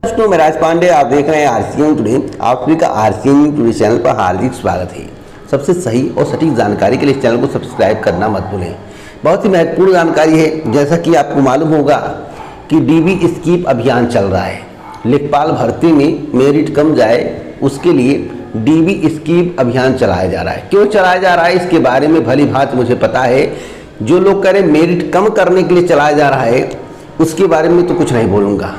दोस्तों मैं राज पांडे, आप देख रहे हैं आरसीएम टुडे। आप सभी का आरसीएम टुडे चैनल पर हार्दिक स्वागत है। सबसे सही और सटीक जानकारी के लिए इस चैनल को सब्सक्राइब करना मत भूलें। बहुत ही महत्वपूर्ण जानकारी है। जैसा कि आपको मालूम होगा कि डीबी स्कीम अभियान चल रहा है। लेखपाल भर्ती में मेरिट कम जाए उसके लिए डीबी स्कीम अभियान चलाया जा रहा है। क्यों चलाया जा रहा है इसके बारे में भली भांति मुझे पता है। जो लोग कह रहे मेरिट कम करने के लिए चलाया जा रहा है उसके बारे में तो कुछ नहीं बोलूँगा।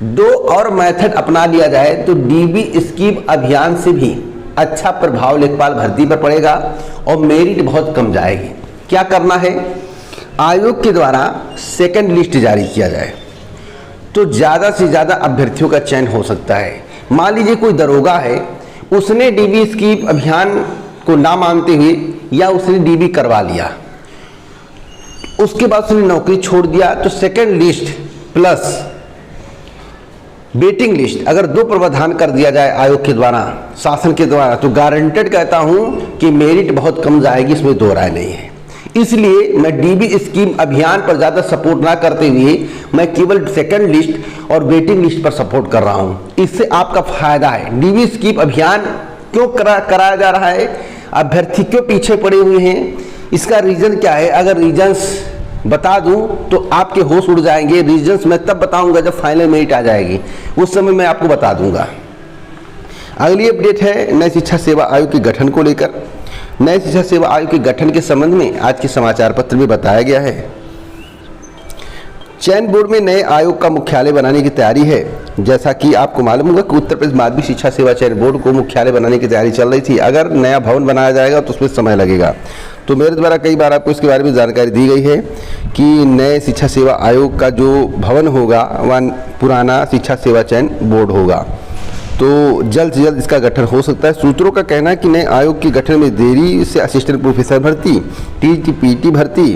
दो और मेथड अपना लिया जाए तो डीबी स्कीम अभियान से भी अच्छा प्रभाव लेखपाल भर्ती पर पड़ेगा और मेरिट बहुत कम जाएगी। क्या करना है, आयोग के द्वारा सेकंड लिस्ट जारी किया जाए तो ज़्यादा से ज़्यादा अभ्यर्थियों का चयन हो सकता है। मान लीजिए कोई दरोगा है, उसने डीबी स्कीम अभियान को ना मानते हुए या उसने डीबी करवा लिया, उसके बाद उसने नौकरी छोड़ दिया, तो second list plus waiting list अगर दो प्रावधान कर दिया जाए आयोग के द्वारा, शासन के द्वारा, तो गारंटेड कहता हूं कि मेरिट बहुत कम जाएगी, इसमें दो राय नहीं है। इसलिए मैं डीबी स्कीम अभियान पर ज़्यादा सपोर्ट ना करते हुए मैं केवल सेकंड लिस्ट और वेटिंग लिस्ट पर सपोर्ट कर रहा हूं। इससे आपका फायदा है। डीबी स्कीम अभियान क्यों कराया जा रहा है, अभ्यर्थी क्यों पीछे पड़े हुए हैं, इसका रीज़न क्या है। अगर रीजन्स बता दूं तो आपके होश उड़ जाएंगे। रीजन्स मैं तब बताऊंगा जब फाइनल मेरिट आ जाएगी, उस समय मैं आपको बता दूंगा। अगली अपडेट है नए शिक्षा सेवा आयोग के गठन को लेकर। नए शिक्षा सेवा आयोग के गठन के संबंध में आज के समाचार पत्र में बताया गया है। चयन बोर्ड में नए आयोग का मुख्यालय बनाने की तैयारी है। जैसा कि आपको मालूम होगा कि उत्तर प्रदेश माध्यमिक शिक्षा सेवा चयन बोर्ड को मुख्यालय बनाने की तैयारी चल रही थी। अगर नया भवन बनाया जाएगा तो उसमें समय लगेगा। तो मेरे द्वारा कई बार आपको इसके बारे में जानकारी दी गई है कि नए शिक्षा सेवा आयोग का जो भवन होगा वह पुराना शिक्षा सेवा चयन बोर्ड होगा, तो जल्द से जल्द इसका गठन हो सकता है। सूत्रों का कहना है कि नए आयोग के गठन में देरी से असिस्टेंट प्रोफेसर भर्ती, टीटी पीटी भर्ती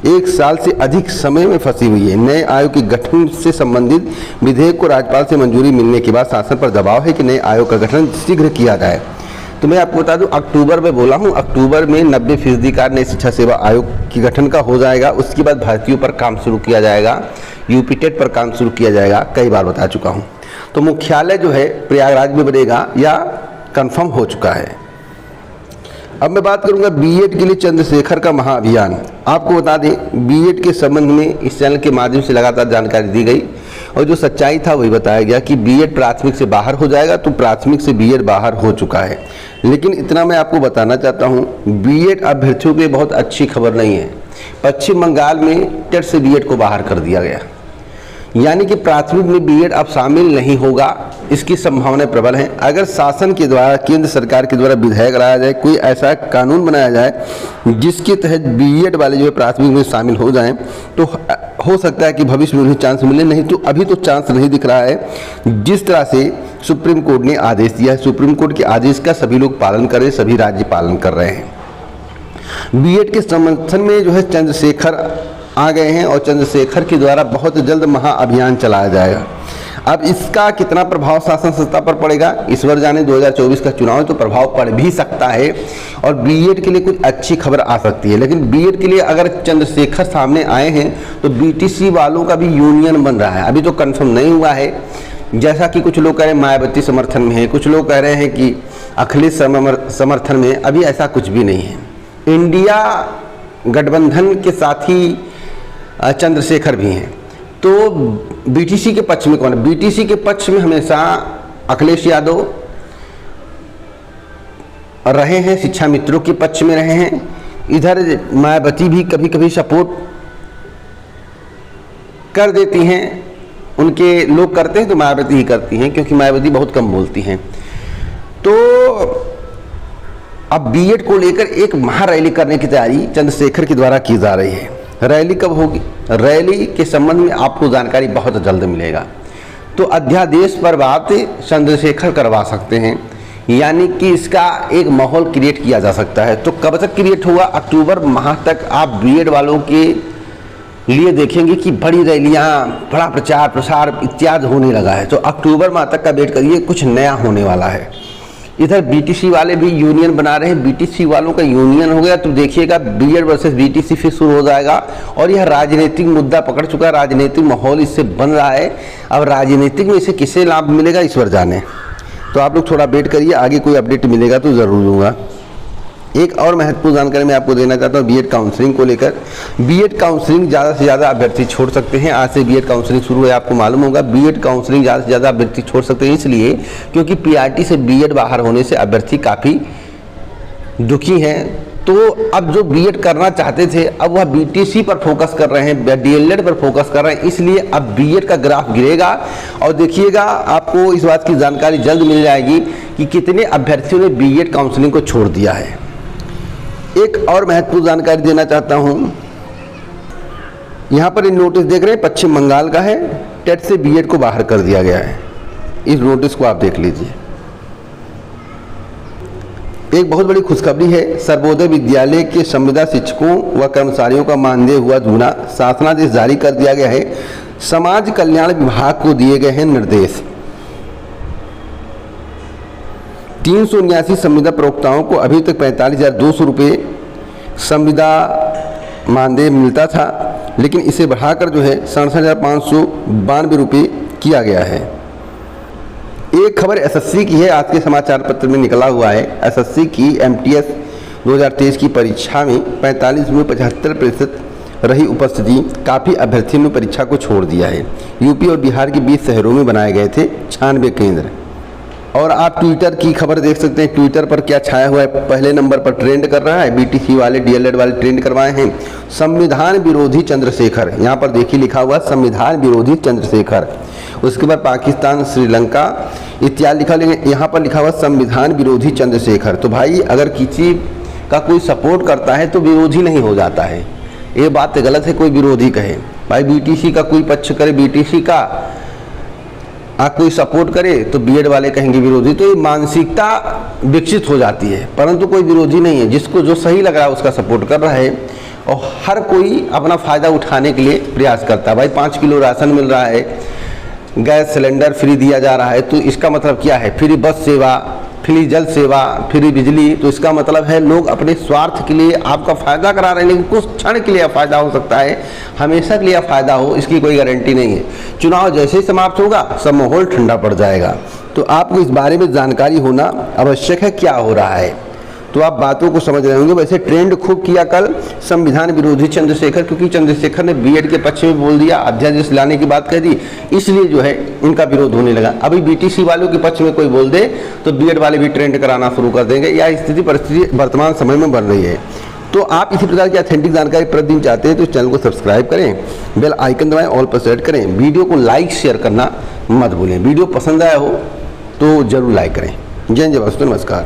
1 साल से अधिक समय में फंसी हुई है। नए आयोग के गठन से संबंधित विधेयक को राज्यपाल से मंजूरी मिलने के बाद शासन पर दबाव है कि नए आयोग का गठन शीघ्र किया जाए। तो मैं आपको बता दूं, अक्टूबर में बोला हूं, अक्टूबर में 90% कार्य नए शिक्षा सेवा आयोग के गठन का हो जाएगा। उसके बाद भर्तियों पर काम शुरू किया जाएगा, यूपी टेट पर काम शुरू किया जाएगा, कई बार बता चुका हूं। तो मुख्यालय जो है प्रयागराज में बनेगा या कंफर्म हो चुका है। अब मैं बात करूंगा बीएड के लिए चंद्रशेखर का महाअभियान। आपको बता दें, बीएड के संबंध में इस चैनल के माध्यम से लगातार जानकारी दी गई और जो सच्चाई था वही बताया गया कि बीएड प्राथमिक से बाहर हो जाएगा। तो प्राथमिक से बीएड बाहर हो चुका है। लेकिन इतना मैं आपको बताना चाहता हूं, बीएड अभ्यर्थियों के लिए बहुत अच्छी खबर नहीं है। पश्चिम बंगाल में टेट से बीएड को बाहर कर दिया गया, यानी कि प्राथमिक में बीएड अब शामिल नहीं होगा। इसकी संभावना प्रबल है। अगर शासन के द्वारा, केंद्र सरकार के द्वारा विधेयक लाया जाए, कोई ऐसा कानून बनाया जाए जिसके तहत बीएड वाले जो है प्राथमिक में शामिल हो जाएं, तो हो सकता है कि भविष्य में उन्हें चांस मिले। नहीं तो अभी तो चांस नहीं दिख रहा है। जिस तरह से सुप्रीम कोर्ट ने आदेश दिया है, सुप्रीम कोर्ट के आदेश का सभी लोग पालन कर रहे हैं, सभी राज्य पालन कर रहे हैं। बीएड के समर्थन में जो है चंद्रशेखर आ गए हैं और चंद्रशेखर के द्वारा बहुत जल्द महाअभियान चलाया जाएगा। अब इसका कितना प्रभाव शासन सत्ता पर पड़ेगा, इस बार जाने 2024 का चुनाव है तो प्रभाव पड़ भी सकता है और बीएड के लिए कुछ अच्छी खबर आ सकती है। लेकिन बीएड के लिए अगर चंद्रशेखर सामने आए हैं तो बीटीसी वालों का भी यूनियन बन रहा है। अभी तो कंफर्म नहीं हुआ है। जैसा कि कुछ लोग कह रहे हैं मायावती समर्थन में है, कुछ लोग कह रहे हैं कि अखिलेश समर्थन में। अभी ऐसा कुछ भी नहीं है। इंडिया गठबंधन के साथ ही चंद्रशेखर भी हैं। तो बीटीसी के पक्ष में कौन है? बीटीसी के पक्ष में हमेशा अखिलेश यादव रहे हैं, शिक्षा मित्रों के पक्ष में रहे हैं। इधर मायावती भी कभी कभी सपोर्ट कर देती हैं, उनके लोग करते हैं तो मायावती ही करती हैं, क्योंकि मायावती बहुत कम बोलती हैं। तो अब बीएड को लेकर एक महारैली करने की तैयारी चंद्रशेखर के द्वारा की जा रही है। रैली कब होगी? रैली के संबंध में आपको जानकारी बहुत जल्द मिलेगा। तो अध्यादेश पर बात चंद्रशेखर करवा सकते हैं, यानी कि इसका एक माहौल क्रिएट किया जा सकता है। तो कब तक क्रिएट होगा? अक्टूबर माह तक आप बीएड वालों के लिए देखेंगे कि बड़ी रैलियां, बड़ा प्रचार प्रसार इत्यादि होने लगा है। तो अक्टूबर माह तक का वेट करिए, कुछ नया होने वाला है। इधर बीटीसी वाले भी यूनियन बना रहे हैं, बीटीसी वालों का यूनियन हो गया तो देखिएगा बीएड वर्सेस बीटीसी फिर शुरू हो जाएगा। और यह राजनीतिक मुद्दा पकड़ चुका है, राजनीतिक माहौल इससे बन रहा है। अब राजनीतिक में इसे किसे लाभ मिलेगा ईश्वर जाने। तो आप लोग थोड़ा वेट करिए, आगे कोई अपडेट मिलेगा तो ज़रूर दूंगा। एक और महत्वपूर्ण जानकारी मैं आपको देना चाहता हूँ बीएड काउंसलिंग को लेकर। बीएड काउंसलिंग ज़्यादा से ज़्यादा अभ्यर्थी छोड़ सकते हैं। आज से बीएड काउंसलिंग शुरू है, आपको मालूम होगा। बीएड काउंसलिंग ज़्यादा से ज़्यादा अभ्यर्थी छोड़ सकते हैं इसलिए क्योंकि पीआरटी से बीएड बाहर होने से अभ्यर्थी काफ़ी दुखी हैं। तो अब जो बीएड करना चाहते थे अब वह बीटीसी पर फोकस कर रहे हैं, डीएलएड पर फोकस कर रहे हैं, इसलिए अब बीएड का ग्राफ गिरेगा। और देखिएगा आपको इस बात की जानकारी जल्द मिल जाएगी कि कितने अभ्यर्थियों ने बीएड काउंसलिंग को छोड़ दिया है। एक और महत्वपूर्ण जानकारी देना चाहता हूं, यहां पर ये नोटिस देख रहे हैं पश्चिम बंगाल का है, टेट से बीएड को बाहर कर दिया गया है। इस नोटिस को आप देख लीजिए। एक बहुत बड़ी खुशखबरी है, सर्वोदय विद्यालय के संविदा शिक्षकों व कर्मचारियों का मानदेय हुआ दूना, शासनादेश जारी कर दिया गया है। समाज कल्याण विभाग को दिए गए हैं निर्देश। 379 संविदा प्रवक्ताओं को अभी तक 45,200 रुपये संविदा मानदेय मिलता था, लेकिन इसे बढ़ाकर जो है 67,592 रुपये किया गया है। एक खबर एसएससी की है, आज के समाचार पत्र में निकला हुआ है। एसएससी की एमटीएस 2023 की परीक्षा में 45.75% रही उपस्थिति। काफ़ी अभ्यर्थियों ने परीक्षा को छोड़ दिया है। यूपी और बिहार के 20 शहरों में बनाए गए थे 96 केंद्र। और आप ट्विटर की खबर देख सकते हैं, ट्विटर पर क्या छाया हुआ है। पहले नंबर पर ट्रेंड कर रहा है, बीटीसी वाले डीएलएड वाले ट्रेंड करवाए हैं, संविधान विरोधी चंद्रशेखर। यहाँ पर देखिए लिखा हुआ संविधान विरोधी चंद्रशेखर। उसके बाद पाकिस्तान, श्रीलंका इत्यादि लिखा, लेकिन यहाँ पर लिखा हुआ संविधान विरोधी चंद्रशेखर। तो भाई अगर किसी का कोई सपोर्ट करता है तो विरोधी नहीं हो जाता है, ये बात गलत है कोई विरोधी कहे। भाई बीटीसी का कोई पक्ष करे, बीटीसी का कोई सपोर्ट करे तो बीएड वाले कहेंगे विरोधी। तो ये मानसिकता विकसित हो जाती है, परंतु कोई विरोधी नहीं है। जिसको जो सही लग रहा है उसका सपोर्ट कर रहा है और हर कोई अपना फ़ायदा उठाने के लिए प्रयास करता है। भाई 5 किलो राशन मिल रहा है, गैस सिलेंडर फ्री दिया जा रहा है, तो इसका मतलब क्या है? फ्री बस सेवा, फ्री जल सेवा, फ्री बिजली। तो इसका मतलब है लोग अपने स्वार्थ के लिए आपका फ़ायदा करा रहे हैं, लेकिन कुछ क्षण के लिए फ़ायदा हो सकता है, हमेशा के लिए फ़ायदा हो इसकी कोई गारंटी नहीं है। चुनाव जैसे ही समाप्त होगा सब माहौल ठंडा पड़ जाएगा। तो आपको इस बारे में जानकारी होना आवश्यक है क्या हो रहा है, तो आप बातों को समझ रहे होंगे। वैसे ट्रेंड खूब किया कल संविधान विरोधी चंद्रशेखर, क्योंकि चंद्रशेखर ने बीएड के पक्ष में बोल दिया, अध्यादेश लाने की बात कह दी, इसलिए जो है इनका विरोध होने लगा। अभी बीटीसी वालों के पक्ष में कोई बोल दे तो बीएड वाले भी ट्रेंड कराना शुरू कर देंगे। यह स्थिति परिस्थिति वर्तमान समय में बन रही है। तो आप इसी प्रकार की ऑथेंटिक जानकारी प्रतिदिन चाहते हैं तो इस चैनल को सब्सक्राइब करें, बेल आइकन दबाएं, ऑल पर सेट करें। वीडियो को लाइक शेयर करना मत भूलें। वीडियो पसंद आया हो तो जरूर लाइक करें। जय जय वास्तु, नमस्कार।